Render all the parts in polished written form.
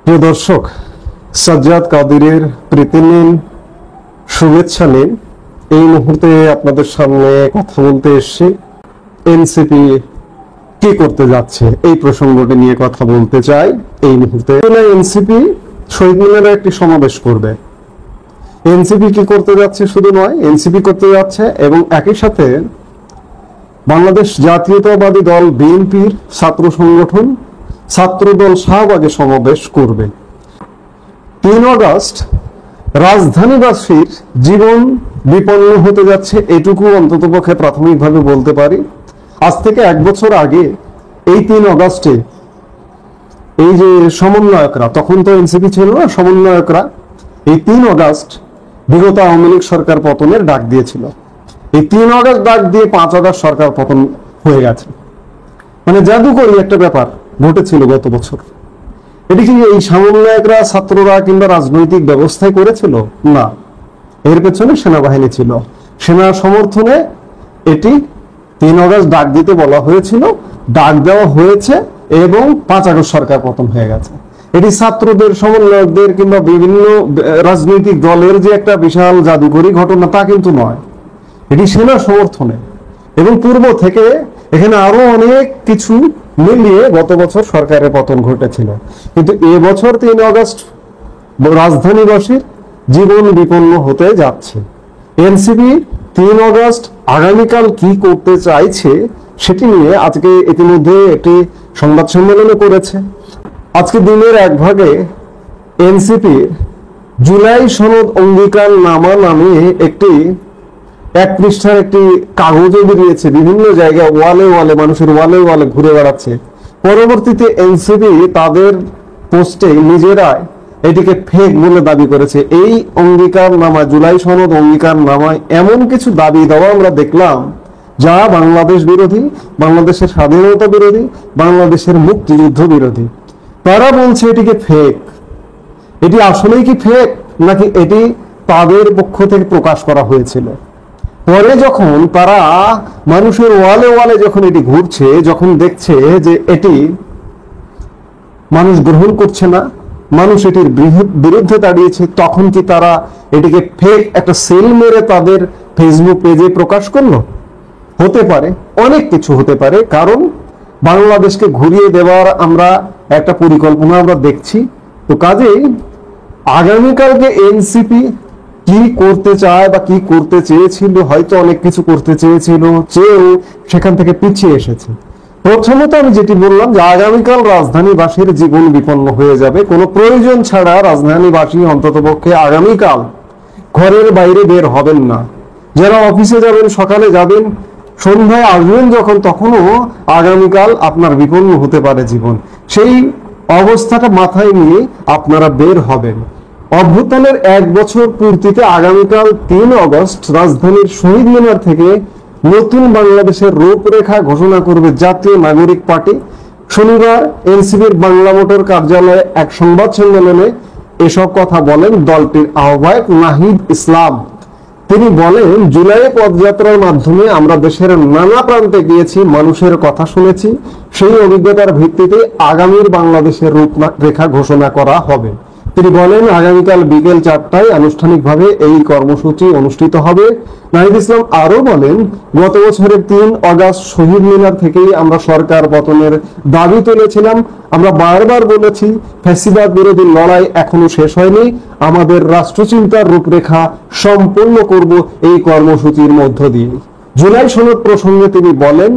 প্রিয় দর্শক, সাজ্জাদ কাদিরের প্রীতি নিন, শুভেচ্ছা নিন। এই মুহূর্তে আপনাদের সামনে কথা বলতে এসেছি। এনসিপি কি করতে যাচ্ছে এই প্রসঙ্গটি নিয়ে কথা বলতে চাই। এই মুহূর্তে এনসিপি শহীদ মিনারে একটি সমাবেশ করবে। এনসিপি কি করতে যাচ্ছে শুধু নয়, এনসিপি করতে যাচ্ছে এবং একই সাথে বাংলাদেশ জাতীয়তাবাদী দল বিএনপির ছাত্র সংগঠন ছাত্রদল শাহবাগে সমাবেশ করবে। ৩ আগস্ট রাজধানীবাসীর জীবন বিপন্ন হতে যাচ্ছে, এটুকু অন্ততপক্ষে প্রাথমিকভাবে বলতে পারি। আজ থেকে 1 বছর আগে এই ৩ আগস্টে এই যে সমন্বয়করা, তখন তো এনসিপি ছিল না, সমন্বয়করা এই ৩ আগস্ট বিগত আওয়ামী লীগ সরকার পতনের ডাক দিয়েছিল। এই ৩ আগস্ট ডাক দিয়ে 5 আগস্ট সরকার পতন হয়ে গেছে। মানে জাদুকরী একটা ব্যাপার ঘটেছিল গত বছর। এটি কি এই সমন্বয়করা, ছাত্ররা কিংবা রাজনৈতিক ব্যবস্থায় করেছিল? না, এর পেছনে সেনাবাহিনী ছিল। সেনা সমর্থনে এটি ৩ আগস্ট ডাক দিতে বলা হয়েছিল, ডাক দেওয়া হয়েছে এবং 5 আগস্ট সরকার পতন হয়ে গেছে। এটি ছাত্রদের, সমন্বয়কদের কিংবা বিভিন্ন রাজনৈতিক দলের যে একটা বিশাল জাদুকরী ঘটনা তা কিন্তু নয়, এটি সেনা সমর্থনে এবং পূর্ব থেকে এখানে আরো অনেক কিছু মিলিয়ে গত বছর সরকারের পতন ঘটেছিল। কিন্তু এবছর ৩ আগস্ট রাজধানীবাসীর জীবন বিপন্ন হতে যাচ্ছে। এনসিপি ৩ আগস্ট আগামীকাল কি করতে চাইছে সেটি নিয়ে আজকে ইতিমধ্যে একটি সংবাদ সম্মেলন করেছে। আজকে দিনের এক ভাগে এনসিপির জুলাই সনদ অঙ্গীকার নামা নামে একটি 1 পৃষ্ঠার একটি কাগজও বেরিয়েছে, বিভিন্ন জায়গায় ওয়ালে ওয়ালে, মানুষের ওয়ালে ওয়ালে ঘুরে বেড়াচ্ছে। পরবর্তীতে এনসিপি তাদের পোস্টে নিজেরাই এটিকে ফেক বলে দাবি করেছে। এই অঙ্গীকার নামা, জুলাই সনদ অঙ্গীকার নামায় এমন কিছু দাবি দেওয়া আমরা দেখলাম যা বাংলাদেশ বিরোধী, বাংলাদেশের স্বাধীনতা বিরোধী, বাংলাদেশের মুক্তিযুদ্ধ বিরোধী। তারা বলছে এটিকে ফেক। এটি আসলেই কি ফেক, নাকি এটি তাদের পক্ষ থেকে প্রকাশ করা হয়েছিল? পরে যখন তারা মানুষের ওয়ালে ওয়ালে যখন এটি ঘুরছে, যখন দেখছে যে এটি মানুষ গ্রহণ করছে না, মানুষ এটির বিরুদ্ধে দাঁড়িয়েছে, তখন কি তারা এটিকে ফেক একটা সেল মেরে তাদের ফেসবুক পেজে প্রকাশ করলো? হতে পারে, অনেক কিছু হতে পারে, কারণ বাংলাদেশকে ঘুরিয়ে দেওয়ার আমরা একটা পরিকল্পনা আমরা দেখছি। তো কাজেই আগামীকালকে এনসিপি কি করতে চায় বা কি করতে চেয়েছিল, হয়তো অনেক কিছু করতে চেয়েছিল, চেয়েও সেখান থেকে পিছিয়ে এসেছে। প্রথমত আমি যেটি বললাম যে আগামীকাল রাজধানীবাসীর জীবন বিপন্ন হয়ে যাবে। কোনো প্রয়োজন ছাড়া রাজধানীবাসী অন্ততপক্ষে আগামীকাল ঘরের বাইরে বের হবেন না। যারা অফিসে যাবেন, সকালে যাবেন, সন্ধ্যায় আসবেন যখন, তখনও আগামীকাল আপনার বিপন্ন হতে পারে জীবন। সেই অবস্থাটা মাথায় নিয়ে আপনারা বের হবেন। অভ্যুত্থানের 1 বছর পূর্তিতে আগামীকাল ৩ আগস্ট রাজধানীর শহীদ মিনার থেকে নতুন বাংলাদেশের রূপরেখা ঘোষণা করবে জাতীয় নাগরিক পার্টি। শনিবার এনসিপির বাংলা মোটর কার্যালয়ে এক সংবাদ সম্মেলনে এসব কথা বলেন দলটির আহ্বায়ক নাহিদ ইসলাম। তিনি বলেন, জুলাই পদযাত্রার মাধ্যমে আমরা দেশের নানা প্রান্তে গিয়েছি, মানুষের কথা শুনেছি। সেই অভিজ্ঞতার ভিত্তিতে আগামীর বাংলাদেশের রূপরেখা ঘোষণা করা হবে। তিনি বলেন, আগামীকাল বিকেল 4টায় আনুষ্ঠানিকভাবে এই কর্মসূচি অনুষ্ঠিত হবে। নাহিদ ইসলাম আরো বলেন, গত বছরের ৩ আগস্ট শহীদ মিনার থেকেই আমরা সরকার পতনের দাবি তুলেছিলাম। আমরা বারবার বলেছি, ফ্যাসিবাদ বিরোধী লড়াই এখনো শেষ হয়নি। আমাদের রাষ্ট্রচিন্তার রূপরেখা সম্পূর্ণ করব এই কর্মসূচির মধ্য দিয়ে। জুলাই সনদ প্রসঙ্গে তিনি বলেন,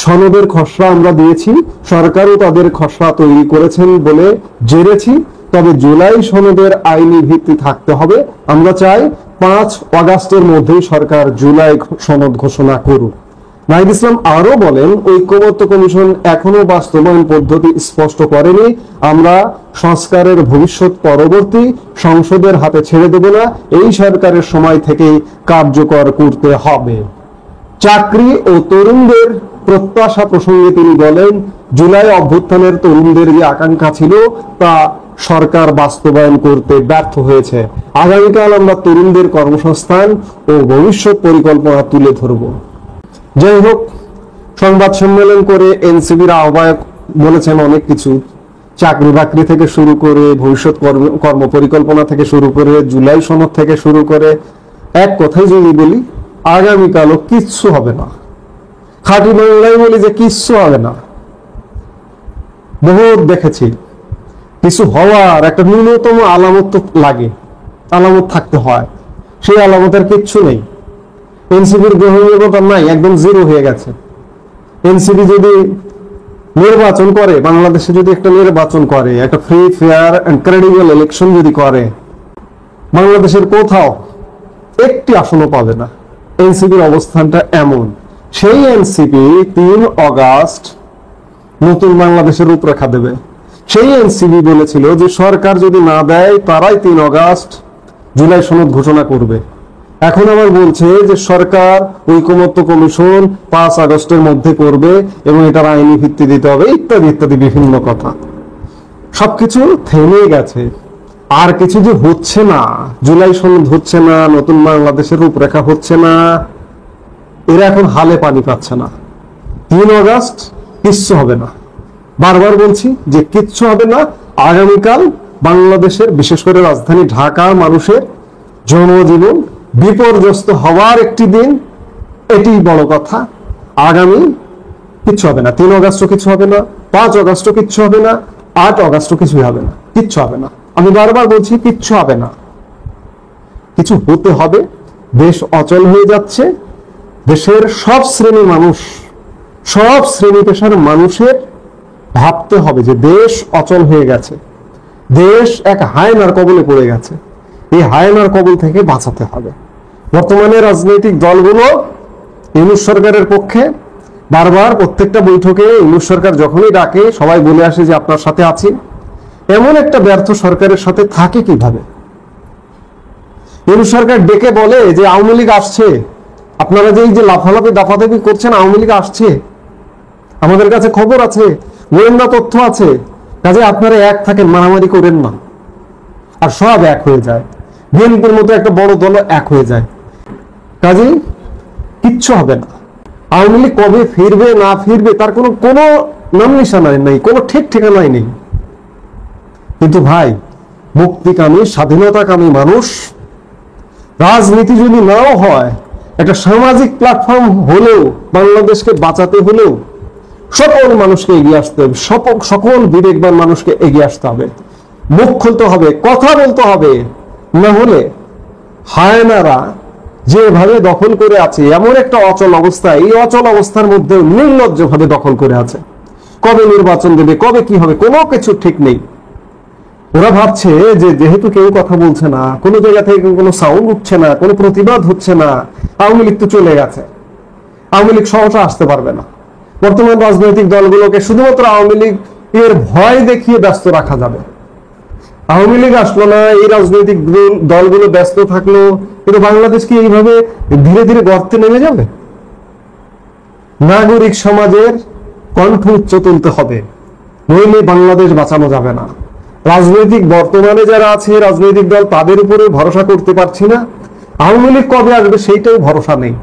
সনদের খসড়া আমরা দিয়েছি, সরকারও তাদের খসড়া তৈরি করেছেন বলে জেনেছি। তবে জুলাই সনদের আইনি ভিত্তি থাকতে হবে। আমরা চাই 5 আগস্টের মধ্যেই সরকার জুলাই সনদ ঘোষণা করুক। নাহিদ ইসলাম আরো বলেন, ঐক্যমত্য কমিশন এখনো বাস্তবায়ন পদ্ধতি স্পষ্ট করেনি। আমরা সংস্কারের ভবিষ্যৎ পরবর্তী সংসদের হাতে ছেড়ে দেব না, এই সরকারের সময় থেকেই কার্যকর করতে হবে। চাকরি ও তরুণদের প্রত্যাশা প্রসঙ্গে তিনি বলেন, জুলাই অভ্যুত্থানের তরুণদের যে আকাঙ্ক্ষা ছিল তা সরকার বাস্তবায়ন করতে ব্যর্থ হয়েছে। আগামীকাল আমরা তরুণদের কর্মসংস্থান ও ভবিষ্যৎ পরিকল্পনা তুলে ধরব। যাই হোক, সংবাদ সম্মেলন করে এনসিপির আহ্বায়ক বলেছেন অনেক কিছু। চাকরি বাকরি থেকে শুরু করে ভবিষ্যৎ কর্ম পরিকল্পনা থেকে শুরু করে জুলাই সনদ থেকে শুরু করে, এক কথায় যদি বলি আগামীকালও কিচ্ছু হবে না। খাঁটি বাংলায় বলি যে কিচ্ছু হবে না। বহুত দেখেছি, কিছু হওয়ার একটা ন্যূনতম আলামত তো লাগে, আলামত থাকতে হয়, সেই আলামতের কিচ্ছু নেই। এনসিপির গ্রহণযোগ্যতা নাই, একদম জিরো হয়ে গেছে। এনসিপি যদি নির্বাচন করে, বাংলাদেশে যদি একটা নির্বাচন করে, একটা free fair and credible election যদি করে, বাংলাদেশের কোথাও একটি আসনও পাবে না। এনসিপির অবস্থানটা এমন। সেই এনসিপি 3 অগাস্ট নতুন বাংলাদেশের রূপরেখা দেবে। সেই এনসিপি বলেছিল যে সরকার যদি না দেয় তারাই 3 অগাস্ট জুলাই সনদ ঘোষণা করবে। এখন আবার বলছে যে সরকার ঐকমত্য কমিশন 5 আগস্টের মধ্যে করবে এবং এটার আইনি ভিত্তি দিতে হবে, ইত্যাদি ইত্যাদি বিভিন্ন কথা। সবকিছু থেমে গেছে, আর কিছু যে হচ্ছে না, জুলাই সনদ হচ্ছে না, নতুন বাংলাদেশের রূপরেখা হচ্ছে না, এরা এখন হালে পানি পাচ্ছে না। 3 অগাস্ট কিচ্ছু হবে না, বারবার বলছি যে কিচ্ছু হবে না। আগামীকাল বাংলাদেশের বিশেষ করে রাজধানী ঢাকার মানুষের জনজীবন বিপর্যস্ত হওয়ার একটি দিন, এটি বড় কথা। আগামী কিচ্ছু হবে না, 3 অগাস্টও কিছু হবে না, 5 অগাস্টও কিচ্ছু হবে না, 8 অগাস্টও কিছুই হবে না, কিচ্ছু হবে না। আমি বারবার বলছি কিচ্ছু হবে না, কিছু হতে হবে। দেশ অচল হয়ে যাচ্ছে। দেশের সব শ্রেণীর মানুষ, সব শ্রেণী পেশার মানুষের ভাবতে হবে যে দেশ অচল হয়ে গেছে, দেশ এক হায়নার কবলে পড়ে গেছে। এই হায়নার কবল থেকে বাঁচাতে হবে। বর্তমানে রাজনৈতিক দলগুলো ইউনূস সরকারের পক্ষে, বারবার প্রত্যেকটা বৈঠকে ইউনূস সরকার যখনই ডাকে সবাই বলে আসে যে আপনার সাথে আছি। এমন একটা ব্যর্থ সরকারের সাথে থাকে কিভাবে? ইউনূস সরকার ডেকে বলে যে আওয়ামী লীগ আসছে, আপনারা যে এই যে লাফালাফি দাফাদাফি করছেন, আওয়ামী লীগ আসছে, আমাদের কাছে খবর আছে, গোয়েন্দা তথ্য আছে, কাজে আপনারা এক থাকেন, মারামারি করেন না। আর সব এক হয়ে যায়, বিএনপির মতো একটা বড় দল এক হয়ে যায়, কাজে কিচ্ছু হবে না। আওয়ামী লীগ কবে ফিরবে না ফিরবে তার কোনো নাম নিশানা নেই, কোনো ঠিক ঠিকানাই নেই। কিন্তু ভাই, মুক্তিকামী স্বাধীনতাকামী মানুষ, রাজনীতি যদি নাও হয়, একটা সামাজিক প্ল্যাটফর্ম হলেও বাংলাদেশকে বাঁচাতে হলেও সকল মানুষকে এগিয়ে আসতে হবে, সকল বিবেকবান মানুষকে এগিয়ে আসতে হবে, মুখ খুলতে হবে, কথা বলতে হবে। না হলে হায়নারা যেভাবে দখল করে আছে, এমন একটা অচল অবস্থা, এই অচল অবস্থার মধ্যে নির্লজ্জভাবে দখল করে আছে। কবে নির্বাচন দেবে, কবে কি হবে, কোনো কিছু ঠিক নেই। ওরা ভাবছে যে যেহেতু কেউ কথা বলছে না, কোনো জায়গা থেকে কোনো সাউন্ড উঠছে না, কোনো প্রতিবাদ হচ্ছে না, আওয়ামী লীগ তো চলে গেছে, আওয়ামী লীগ সহসা আসতে পারবে না। বর্তমান রাজনৈতিক দলগুলোকে শুধুমাত্র আওয়ামী লীগ এর ভয় দেখিয়ে ব্যস্ত রাখা যাবে। আওয়ামী লীগ আসলো না, এই রাজনৈতিক দলগুলো ব্যস্ত থাকলো, কিন্তু বাংলাদেশ কি এইভাবে ধীরে ধীরে গর্তে নেমে যাবে? নাগরিক সমাজের কণ্ঠ উচ্চ তুলতে হবে, নইলে বাংলাদেশ বাঁচানো যাবে না। রাজনৈতিক বর্তমানে যারা আছে রাজনৈতিক দল, তাদের উপরে ভরসা করতে পারছি না। আওয়ামী লীগ কবে আসবে সেইটাও ভরসা নেই।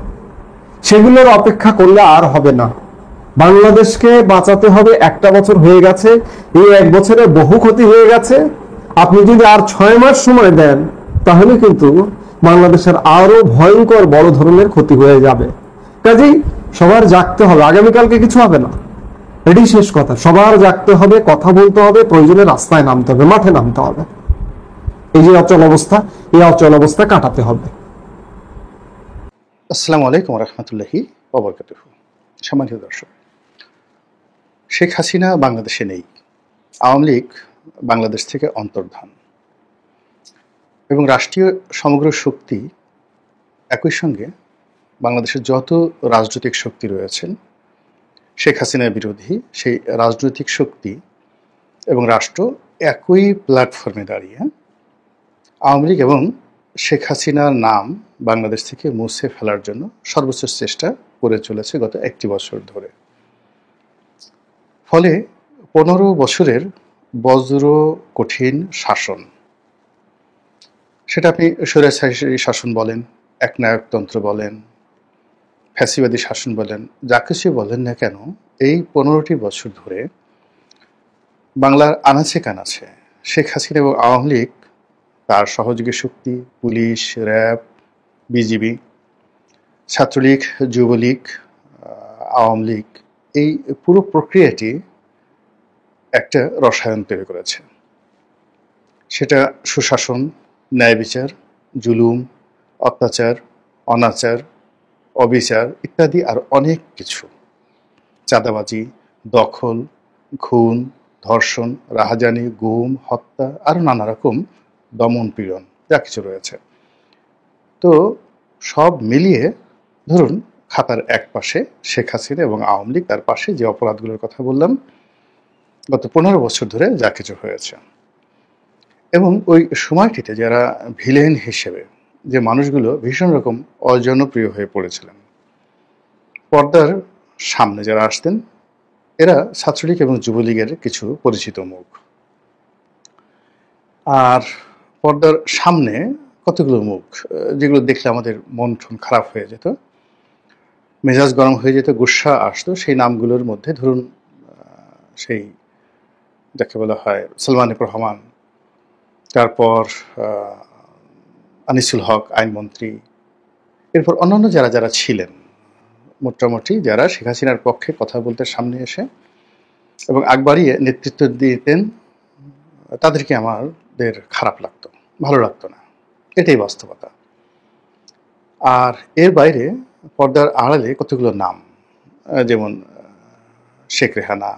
সেগুলোর অপেক্ষা করলে আর হবে না। বাংলাদেশকে বাঁচাতে হবে। 1টা বছর হয়ে গেছে, এই 1 বছরে বহু ক্ষতি হয়ে গেছে। আপনি যদি আর 6 মাস সময় দেন, তাহলে কিন্তু বাংলাদেশের আরো ভয়ঙ্কর বড় ধরনের ক্ষতি হয়ে যাবে। কাজেই সবার জাগতে হবে, আগামীকালকে কিছু হবে না, এটাই শেষ কথা। সবার জাগতে হবে, কথা বলতে হবে, প্রয়োজনে রাস্তায় নামতে হবে, মাঠে নামতে হবে। এই যে অচল অবস্থা, এই অচল অবস্থা কাটাতে হবে। আসসালামু আলাইকুম রহমতুল্লাহি ওয়া বারাকাতুহু। সম্মানিত দর্শক, শেখ হাসিনা বাংলাদেশে নেই, আওয়ামী লীগ বাংলাদেশ থেকে অন্তর্ধান এবং রাষ্ট্রীয় সমগ্র শক্তি, একই সঙ্গে বাংলাদেশের যত রাজনৈতিক শক্তি রয়েছেন শেখ হাসিনার বিরোধী, সেই রাজনৈতিক শক্তি এবং রাষ্ট্র একই প্ল্যাটফর্মে দাঁড়িয়ে আওয়ামী লীগ এবং শেখ হাসিনার নাম বাংলাদেশ থেকে মুছে ফেলার জন্য সর্বোচ্চ চেষ্টা করে চলেছে গত 1টি বছর ধরে। ফলে 15 বছরের বজ্র কঠিন শাসন, সেটা আপনি স্বৈরাচারী শাসন বলেন, একনায়কতন্ত্র বলেন, ফ্যাসিবাদী শাসন বলেন, যা কিছু বলেন না কেন, এই 15টি বছর ধরে বাংলার আনাচে কানাচে শেখ হাসিনা এবং আওয়ামী লীগ, তার সহযোগী শক্তি police, RAB, BGB, Chhatra League, Jubo League, Awami League, এই পুরো প্রক্রিয়াটি একটা রসায়ন তৈরি করেছে। সেটা সুশাসন, ন্যায় বিচার, জুলুম, অত্যাচার, অনাচার, অবিচার ইত্যাদি আর অনেক কিছু, চাঁদাবাজি, দখল, খুন, ধর্ষণ, রাহাজানি, গুম, হত্যা আরো নানা রকম দমন পীড়ন যা কিছু রয়েছে। তো সব মিলিয়ে ধরুন খাতার এক পাশে শেখ হাসিনা এবং আওয়ামী লীগ, তার পাশে যে অপরাধগুলোর কথা বললাম গত 15 বছর ধরে যা কিছু হয়েছে, এবং ওই সময়টিতে যারা ভিলেন হিসেবে যে মানুষগুলো ভীষণ রকম অজনপ্রিয় হয়ে পড়েছিলেন, পর্দার সামনে যারা আসতেন এরা ছাত্রলীগ এবং যুবলীগের কিছু পরিচিত মুখ। আর পর্দার সামনে কতগুলো মুখ যেগুলো দেখলে আমাদের মন টন খারাপ হয়ে যেত, মেজাজ গরম হয়ে যেত, গুসা আসতো। সেই নামগুলোর মধ্যে ধরুন সেই যাকে বলা হয় সালমানুর রহমান, তারপর আনিসুল হক আইনমন্ত্রী, এরপর অন্যান্য যারা যারা ছিলেন মোটামুটি যারা শেখ হাসিনার পক্ষে কথা বলতে সামনে এসে এবং আগ বাড়িয়ে নেতৃত্ব দিতেন, তাদেরকে আমাদের খারাপ লাগতো, ভালো লাগতো না। এটাই বাস্তবতা। আর এর বাইরে পর্দার আড়ালে কতগুলো নাম, যেমন শেখ রেহানা,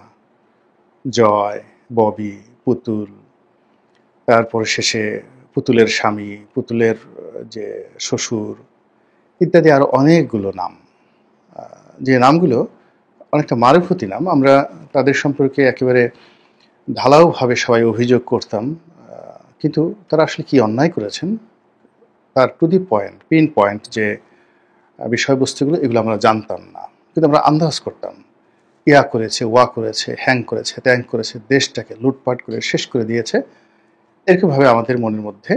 জয়, ববি, পুতুল, তারপরে শেষে পুতুলের স্বামী, পুতুলের যে শ্বশুর ইত্যাদি আরো অনেকগুলো নাম, যে নামগুলো অনেকটা মারুফতি নাম। আমরা তাদের সম্পর্কে একেবারে ঢালাওভাবে সবাই অভিযোগ করতাম, কিন্তু তারা আসলে কি অন্যায় করেছেন তার to the point, pin point যে বিষয়বস্তুগুলো, এগুলো আমরা জানতাম না, কিন্তু আমরা আন্দাজ করতাম ইয়া করেছে, ওয়া করেছে, হ্যাং করেছে, ত্যাং করেছে, দেশটাকে লুটপাট করে শেষ করে দিয়েছে। এরকমভাবে আমাদের মনের মধ্যে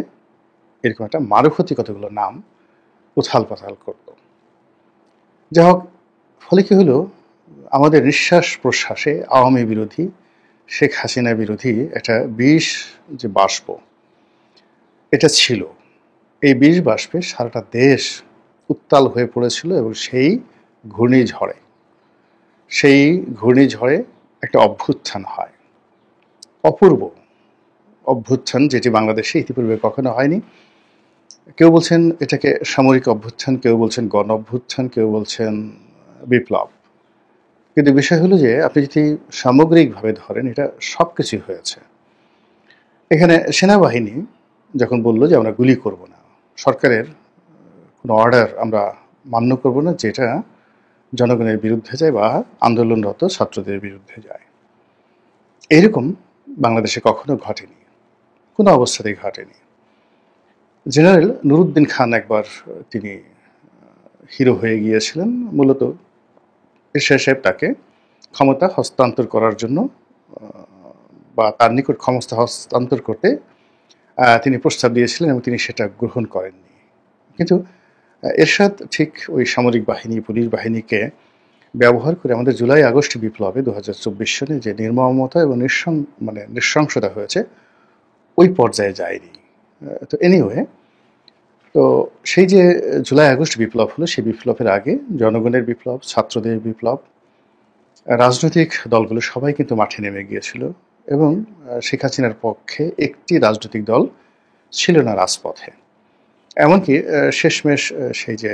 এরকম একটা মারুফতি কতগুলো নাম উথাল পাথাল করত। যাই হোক, ফলে কি হলো, আমাদের নিঃশ্বাস প্রশ্বাসে আওয়ামী বিরোধী, শেখ হাসিনা বিরোধী একটা বিষ যে বাষ্প এটা ছিল, এই বিষ বাষ্পে সারাটা দেশ উত্তাল হয়ে পড়েছিল। এবং সেই ঘূর্ণিঝড়ে একটা অভ্যুত্থান হয়, অপূর্ব অভ্যুত্থান, যেটি বাংলাদেশে ইতিপূর্বে কখনো হয়নি। কেউ বলছেন এটাকে সামরিক অভ্যুত্থান, কেউ বলছেন গণ অভ্যুত্থান, কেউ বলছেন বিপ্লব। কিন্তু বিষয় হলো যে আপনি যদি সামগ্রিকভাবে ধরেন এটা সব কিছুই হয়েছে। এখানে সেনাবাহিনী যখন বলল যে আমরা গুলি করব না, সরকারের কোনো অর্ডার আমরা মান্য করব না যেটা জনগণের বিরুদ্ধে যায় বা আন্দোলনরত ছাত্রদের বিরুদ্ধে যায়, এরকম বাংলাদেশে কখনো ঘটেনি, কোনো অবস্থাতেই ঘটেনি। জেনারেল নুরুদ্দিন খান একবার তিনি হিরো হয়ে গিয়েছিলেন, মূলত এরশাদ সাহেব তাকে ক্ষমতা হস্তান্তর করার জন্য বা তার নিকট ক্ষমতা হস্তান্তর করতে তিনি প্রস্তাব দিয়েছিলেন এবং তিনি সেটা গ্রহণ করেননি। কিন্তু এরশাদ ঠিক ওই সামরিক বাহিনী, পুলিশ বাহিনীকে ব্যবহার করে আমাদের জুলাই আগস্ট বিপ্লবে 2024 সনে যে নির্মমতা এবং নৃশংসতা হয়েছে ওই পর্যায়ে যায়নি। তো এনিওয়ে, তো সেই যে জুলাই আগস্ট বিপ্লব হলো, সেই বিপ্লবের আগে জনগণের বিপ্লব, ছাত্রদের বিপ্লব, রাজনৈতিক দলগুলো সবাই কিন্তু মাঠে নেমে গিয়েছিল এবং শেখ হাসিনার পক্ষে একটি রাজনৈতিক দল ছিল না রাজপথে। এমনকি শেষমেশ সেই যে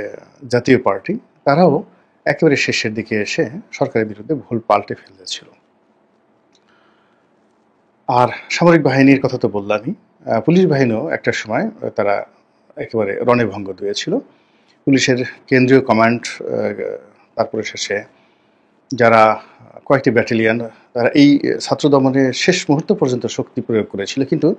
জাতীয় পার্টি, তারাও একেবারে শেষের দিকে এসে সরকারের বিরুদ্ধে ভুল পাল্টে ফেলেছিল। আর সামরিক বাহিনীর কথা তো বললামই, পুলিশ বাহিনীও একটা সময় তারা একেবারে রণভঙ্গ দিয়েছিল। পুলিশের কেন্দ্রীয় কমান্ড, তারপরে শেষে যারা কয়েকটি ব্যাটালিয়ন, তারা এই ছাত্র দমনে শেষ মুহূর্ত পর্যন্ত শক্তি প্রয়োগ করেছিল, কিন্তু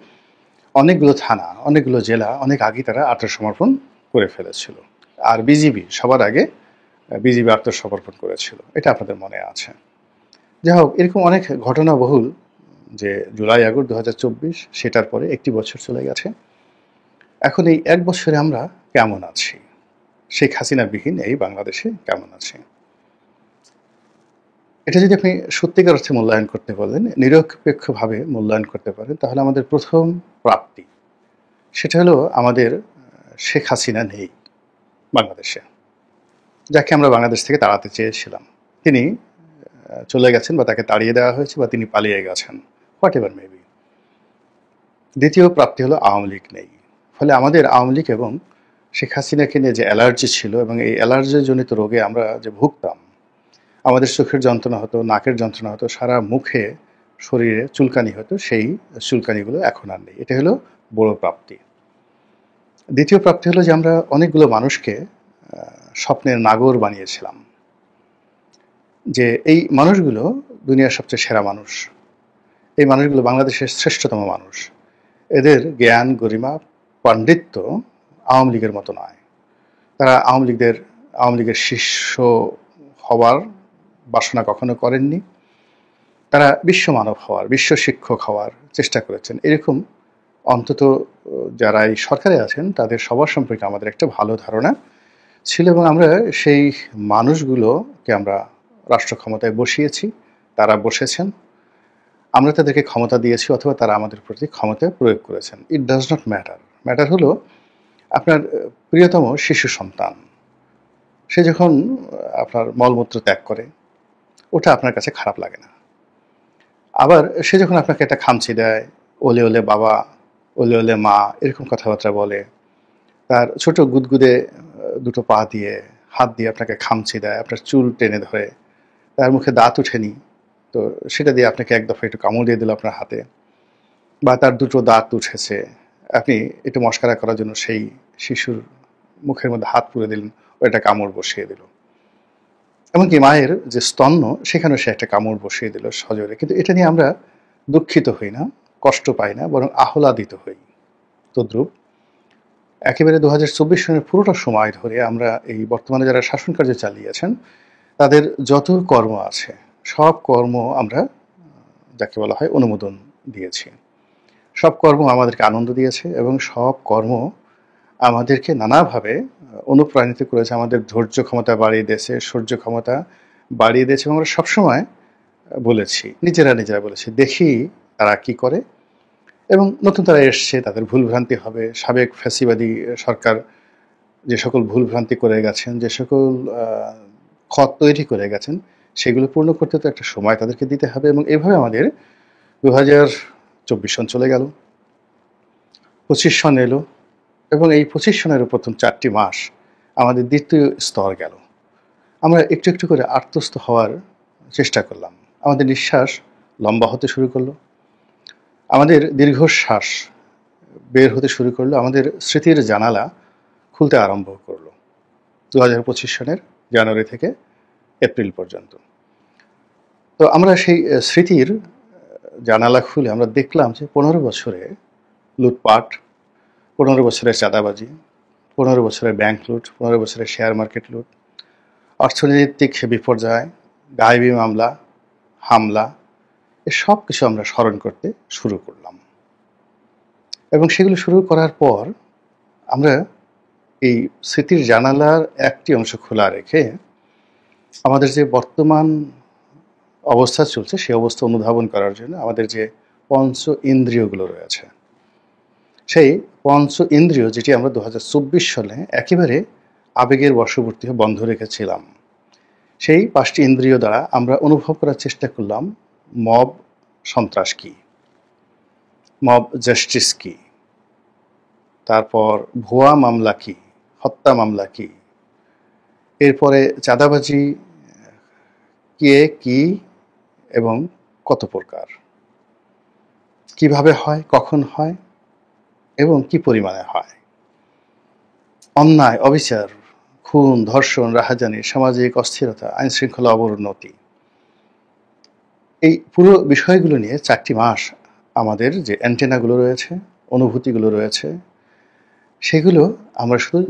অনেকগুলো থানা, অনেকগুলো জেলা অনেক আগেই তারা আত্মসমর্পণ করে ফেলেছিল। আর বিজিবি সবার আগে বিজিবি আত্মসমর্পণ করেছিল, এটা আপনাদের মনে আছে। যাই হোক, এরকম অনেক ঘটনাবহুল যে জুলাই আগস্ট 2024, সেটার পরে একটি বছর চলে গেছে। এখন এই এক বছরে আমরা কেমন আছি, শেখ হাসিনা বিহীন এই বাংলাদেশে কেমন আছি? এটা যদি আপনি সত্যিকার অর্থে মূল্যায়ন করতে বলেন, নিরপেক্ষভাবে মূল্যায়ন করতে পারেন, তাহলে আমাদের প্রথম প্রাপ্তি সেটা হলো আমাদের শেখ হাসিনা নেই বাংলাদেশে, যাকে আমরা বাংলাদেশ থেকে তাড়াতে চেয়েছিলাম। তিনি চলে গেছেন, বা তাকে তাড়িয়ে দেওয়া হয়েছে, বা তিনি পালিয়ে গেছেন, হোয়াট এভার মেবি। দ্বিতীয় প্রাপ্তি হলো আওয়ামী লীগ নেই। ফলে আমাদের আওয়ামী লীগ এবং শেখ হাসিনাকে নিয়ে যে অ্যালার্জি ছিল, এবং এই অ্যালার্জিজনিত রোগে আমরা যে ভুগতাম, আমাদের চোখের যন্ত্রণা হতো, নাকের যন্ত্রণা হতো, সারা মুখে শরীরে চুলকানি হতো, সেই চুলকানিগুলো এখন আর নেই। এটা হলো বড় প্রাপ্তি। দ্বিতীয় প্রাপ্তি হলো যে আমরা অনেকগুলো মানুষকে স্বপ্নের নাগর বানিয়েছিলাম, যে এই মানুষগুলো দুনিয়ার সবচেয়ে সেরা মানুষ, এই মানুষগুলো বাংলাদেশের শ্রেষ্ঠতম মানুষ, এদের জ্ঞান, গরিমা, পাণ্ডিত্য আওয়ামী লীগের মতো নয়। তারা আওয়ামী লীগের শিষ্য হওয়ার বাসনা কখনো করেননি। তারা বিশ্ব মানব হওয়ার, বিশ্ব শিক্ষক হওয়ার চেষ্টা করেছেন। এরকম অন্তত যারা এই সরকারে আছেন তাদের সবার সম্পর্কে আমাদের একটা ভালো ধারণা ছিল, এবং আমরা সেই মানুষগুলোকে আমরা রাষ্ট্র ক্ষমতায় বসিয়েছি, তারা বসেছেন, আমরা তাদেরকে ক্ষমতা দিয়েছি, অথবা তারা আমাদের প্রতি ক্ষমতা প্রয়োগ করেছেন। It does not matter. Matter হলো আপনার প্রিয়তম শিশু সন্তান, সে যখন আপনার মলমূত্র ত্যাগ করে, ওটা আপনার কাছে খারাপ লাগে না। আবার সে যখন আপনাকে একটা খামচি দেয়, ওলে ওলে বাবা, ওলে ওলে মা, এরকম কথাবার্তা বলে, তার ছোট গুদগুদে দুটো পা দিয়ে, হাত দিয়ে আপনাকে খামচি দেয়, আপনার চুল টেনে ধরে, তার মুখে দাঁত উঠেনি, তো সেটা দিয়ে আপনাকে এক দফা একটু কামড় দিয়ে দিল আপনার হাতে, বা তার দুটো দাঁত উঠেছে, আপনি একটু মশকারা করার জন্য সেই শিশুর মুখের মধ্যে হাত পুরে দিলেন, ও একটা কামড় বসিয়ে দিল। এমনকি মায়ের যে স্তন্য, সেখানেও সে একটা কামড় বসিয়ে দিল সজোরে। কিন্তু এটা নিয়ে আমরা দুঃখিত হই না, কষ্ট পাই না, বরং আহ্লাদিত হই। তদ্রূপ একেবারে 2024 সনের পুরোটা সময় ধরে আমরা এই বর্তমানে যারা শাসন কার্য চালিয়েছেন, তাদের যত কর্ম আছে, সব কর্ম আমরা যাকে বলা হয় অনুমোদন দিয়েছি। সব কর্ম আমাদেরকে আনন্দ দিয়েছে, এবং সব কর্ম আমাদেরকে নানাভাবে অনুপ্রাণিত করেছে, আমাদের ধৈর্য ক্ষমতা বাড়িয়ে দিয়েছে, সহ্য ক্ষমতা বাড়িয়ে দিয়েছে। এবং আমরা সবসময় বলেছি, নিজেরা বলেছি, দেখি তারা কি করে, এবং নতুন তারা এসছে, তাদের ভুলভ্রান্তি হবে। সাবেক ফ্যাসিবাদী সরকার যে সকল ভুলভ্রান্তি করে গেছেন, যে সকল ক্ষত তৈরি করে গেছেন, সেগুলো পূর্ণ করতে তো একটা সময় তাদেরকে দিতে হবে। এবং এভাবে আমাদের 2024 সন চলে গেল, 25 সন এলো, এবং এই 25 সনের প্রথম 4টি মাস আমাদের দ্বিতীয় স্তর গেল। আমরা একটু একটু করে আত্মস্থ হওয়ার চেষ্টা করলাম, আমাদের নিঃশ্বাস লম্বা হতে শুরু করলো, আমাদের দীর্ঘশ্বাস বের হতে শুরু করলো, আমাদের স্মৃতির জানালা খুলতে আরম্ভ করলো 2025 সনের জানুয়ারি থেকে এপ্রিল পর্যন্ত। তো আমরা সেই স্মৃতির জানালা খুলে আমরা দেখলাম যে 15 বছরে লুটপাট, 15 বছরের চাঁদাবাজি, 15 বছরের ব্যাংক লুট, 15 বছরের শেয়ার মার্কেট লুট, অর্থনৈতিক বিপর্যয়, গায়েবী মামলা, হামলা, এসব কিছু আমরা স্মরণ করতে শুরু করলাম। এবং সেগুলো শুরু করার পর আমরা এই স্মৃতির জানালার একটি অংশ খোলা রেখে আমাদের যে বর্তমান অবস্থা চলছে, সেই অবস্থা অনুধাবন করার জন্য আমাদের যে পঞ্চ ইন্দ্রিয়গুলো রয়েছে, সেই পঞ্চ ইন্দ্রিয় যেটি আমরা 2024 সালে একেবারে আবেগের বশবর্তী হয়ে বন্ধ রেখেছিলাম, সেই 5টি ইন্দ্রিয় দ্বারা আমরা অনুভব করার চেষ্টা করলাম মব সন্ত্রাস কি, মব জাস্টিস কি, তারপর ভুয়া মামলা কি, হত্যা মামলা কি, এরপরে চাঁদাবাজি কে কি এবং কত প্রকার, কিভাবে হয়, কখন হয় এবং কি পরিমাণে হয়, অন্যায়, অবিচার, খুন, ধর্ষণ, রাহাজানি, সামাজিক অস্থিরতা, আইন শৃঙ্খলা অবনতি, এই পুরো বিষয়গুলো নিয়ে 4টি মাস আমাদের যে অ্যান্টেনাগুলো রয়েছে, অনুভূতিগুলো রয়েছে, সেগুলো আমরা শুধু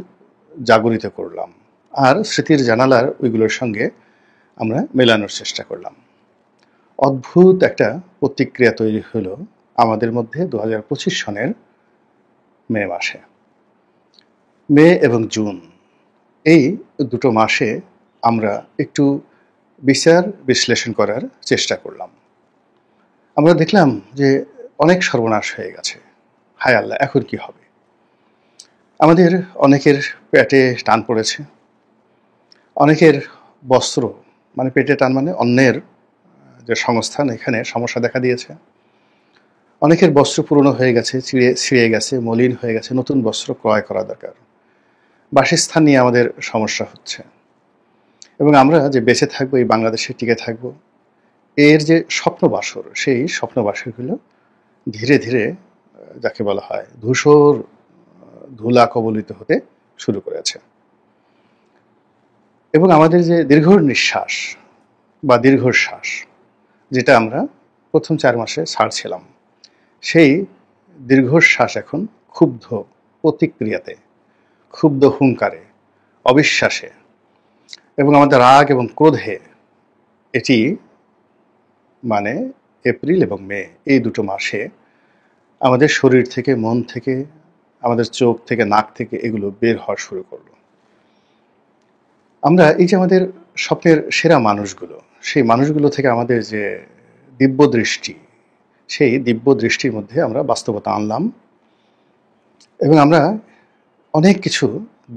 জাগরিত করলাম, আর স্মৃতির জানালার ওইগুলোর সঙ্গে আমরা মেলানোর চেষ্টা করলাম। অদ্ভুত একটা প্রতিক্রিয়া তৈরি হলো আমাদের মধ্যে 2025 সনের মে মাসে। মে এবং জুন, এই দুটো মাসে আমরা একটু বিচার বিশ্লেষণ করার চেষ্টা করলাম। আমরা দেখলাম যে অনেক সর্বনাশ হয়ে গেছে। হায় আল্লাহ, এখন কি হবে? আমাদের অনেকের পেটে টান পড়েছে, অনেকের বস্ত্র, মানে পেটে টান মানে অন্যের যে সংস্থান, এখানে সমস্যা দেখা দিয়েছে। অনেকের বস্ত্র পুরনো হয়ে গেছে, ছিঁড়ে গেছে, মলিন হয়ে গেছে, নতুন বস্ত্র ক্রয় করা দরকার। বাসস্থান নিয়ে আমাদের সমস্যা হচ্ছে। এবং আমরা যে বেঁচে থাকবো, এই বাংলাদেশে টিকে থাকবো, এর যে স্বপ্নবাসর, সেই স্বপ্নবাসরগুলো ধীরে ধীরে যাকে বলা হয় ধূসর ধুলা কবলিত হতে শুরু করেছে। এবং আমাদের যে দীর্ঘ নিঃশ্বাস বা দীর্ঘশ্বাস, যেটা আমরা প্রথম 4 মাসে ছাড়ছিলাম, সেই দীর্ঘশ্বাস এখন ক্ষুব্ধ প্রতিক্রিয়াতে, ক্ষুব্ধ হুঙ্কারে, অবিশ্বাসে এবং আমাদের রাগ এবং ক্রোধে, এটি মানে এপ্রিল এবং মে, এই দুটো মাসে আমাদের শরীর থেকে, মন থেকে, আমাদের চোখ থেকে, নাক থেকে এগুলো বের হওয়া শুরু করলো। আমরা এই যে আমাদের স্বপ্নের সেরা মানুষগুলো, সেই মানুষগুলো থেকে আমাদের যে দিব্য দৃষ্টি, সেই দিব্য দৃষ্টির মধ্যে আমরা বাস্তবতা আনলাম এবং আমরা অনেক কিছু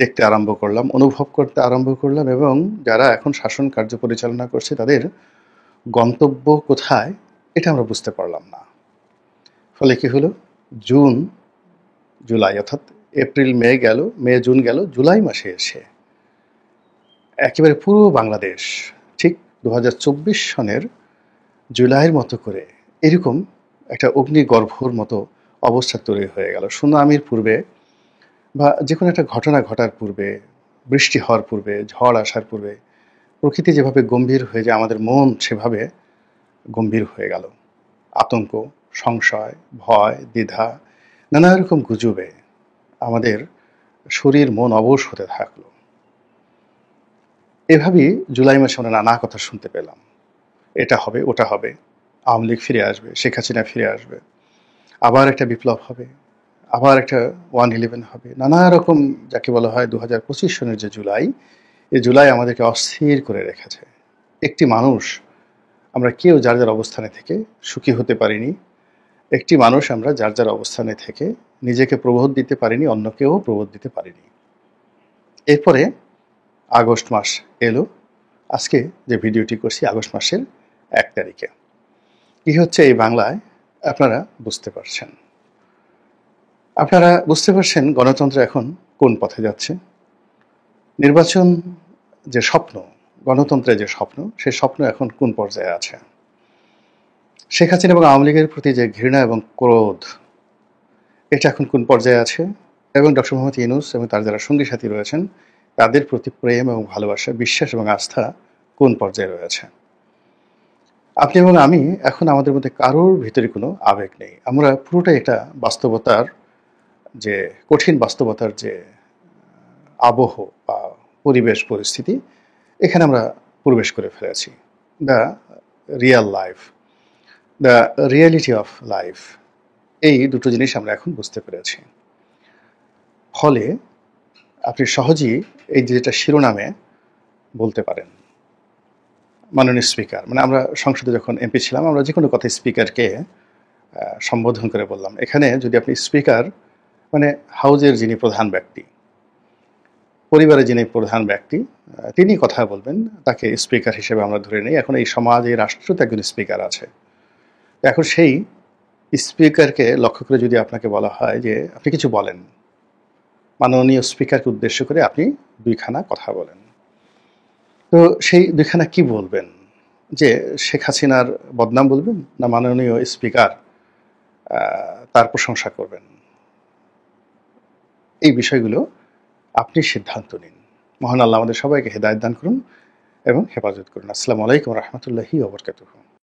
দেখতে আরম্ভ করলাম, অনুভব করতে আরম্ভ করলাম। এবং যারা এখন শাসন কার্য পরিচালনা করছে, তাদের গন্তব্য কোথায় এটা আমরা বুঝতে পারলাম না। ফলে কি হলো, জুন জুলাই, অর্থাৎ এপ্রিল মে গেল, মে জুন গেল, জুলাই মাসে এসে একেবারে পুরো বাংলাদেশ ঠিক 2024 সনের জুলাইয়ের মতো করে এরকম একটা অগ্নিগর্ভর মতো অবস্থা তৈরি হয়ে গেল। সুনামির পূর্বে বা যে কোনো একটা ঘটনা ঘটার পূর্বে, বৃষ্টি হওয়ার পূর্বে, ঝড় আসার পূর্বে প্রকৃতি যেভাবে গম্ভীর হয়ে যায়, আমাদের মন সেভাবে গম্ভীর হয়ে গেল। আতঙ্ক, সংশয়, ভয়, দ্বিধা, নানা রকম গুজবে আমাদের শরীর মন অবশ হতে থাকলো। এভাবেই জুলাই মাসে আমরা নানা কথা শুনতে পেলাম। এটা হবে, ওটা হবে, আওয়ামী লীগ ফিরে আসবে, শেখ হাসিনা ফিরে আসবে, আবার একটা বিপ্লব হবে, আবার একটা 1/11 হবে, নানা রকম যাকে বলা হয় 2025 সনের যে জুলাই, এই জুলাই আমাদেরকে অস্থির করে রেখেছে। একটি মানুষ আমরা কেউ যার যার অবস্থানে থেকে সুখী হতে পারিনি। একটি মানুষ আমরা যার যার অবস্থানে থেকে নিজেকে প্রবোধ দিতে পারিনি, অন্যকেও প্রবোধ দিতে পারিনি। এরপরে আগস্ট মাস এলো। আজকে যে ভিডিওটি করছি আগস্ট মাসের 1 তারিখে। কি হচ্ছে এই বাংলায় আপনারা বুঝতে পারছেন। আপনারা বুঝতে পারছেন গণতন্ত্র এখন কোন পথে যাচ্ছে। নির্বাচন যে স্বপ্ন, গণতন্ত্রের যে স্বপ্ন, সেই স্বপ্ন এখন কোন পর্যায়ে আছে। শেখ হাসিনা এবং আওয়ামী লীগের প্রতি যে ঘৃণা এবং ক্রোধ, এটা এখন কোন পর্যায়ে আছে। এবং ডক্টর মোহাম্মদ ইউনূস এবং তার যারা সঙ্গী সাথী রয়েছেন, তাদের প্রতি প্রেম এবং ভালোবাসা, বিশ্বাস এবং আস্থা কোন পর্যায়ে রয়েছে। আপনি এবং আমি এখন আমাদের মধ্যে কারোর ভিতরে কোনো আবেগ নেই। আমরা পুরোটাই এটা বাস্তবতার যে কঠিন বাস্তবতার যে আবহ বা পরিবেশ পরিস্থিতি, এখানে আমরা প্রবেশ করে ফেলেছি। The real life, the reality of life, এই দুটো জিনিস আমরা এখন বুঝতে পেরেছি। ফলে আপনি সহজেই এই যেটা শিরোনামে বলতে পারেন, মাননীয় স্পিকার, মানে আমরা সংসদে যখন এমপি ছিলাম, আমরা যে কোনো কথা স্পিকারকে সম্বোধন করে বললাম। এখানে যদি আপনি স্পিকার মানে হাউজের যিনি প্রধান ব্যক্তি, পরিবারের যিনি প্রধান ব্যক্তি, তিনি কথা বলবেন, তাকে স্পিকার হিসেবে আমরা ধরে নিই। এখন এই সমাজ, এই রাষ্ট্রতে একজন স্পিকার আছে। এখন সেই স্পিকারকে লক্ষ্য করে যদি আপনাকে বলা হয় যে আপনি কিছু বলেন, মাননীয় স্পিকারকে উদ্দেশ্য করে আপনি 2খানা কথা বলেন, তো সেই 2খানা কি বলবেন? যে শেখ হাসিনার বদনাম বলবেন, না মাননীয় স্পিকার তার প্রশংসা করবেন? এই বিষয়গুলো আপনি সিদ্ধান্ত নিন। মহান আল্লাহ আমাদের সবাইকে হেদায়েত দান করুন এবং হেফাজত করুন। আসসালামু আলাইকুম ওয়া রাহমাতুল্লাহি ওয়া বারাকাতুহু।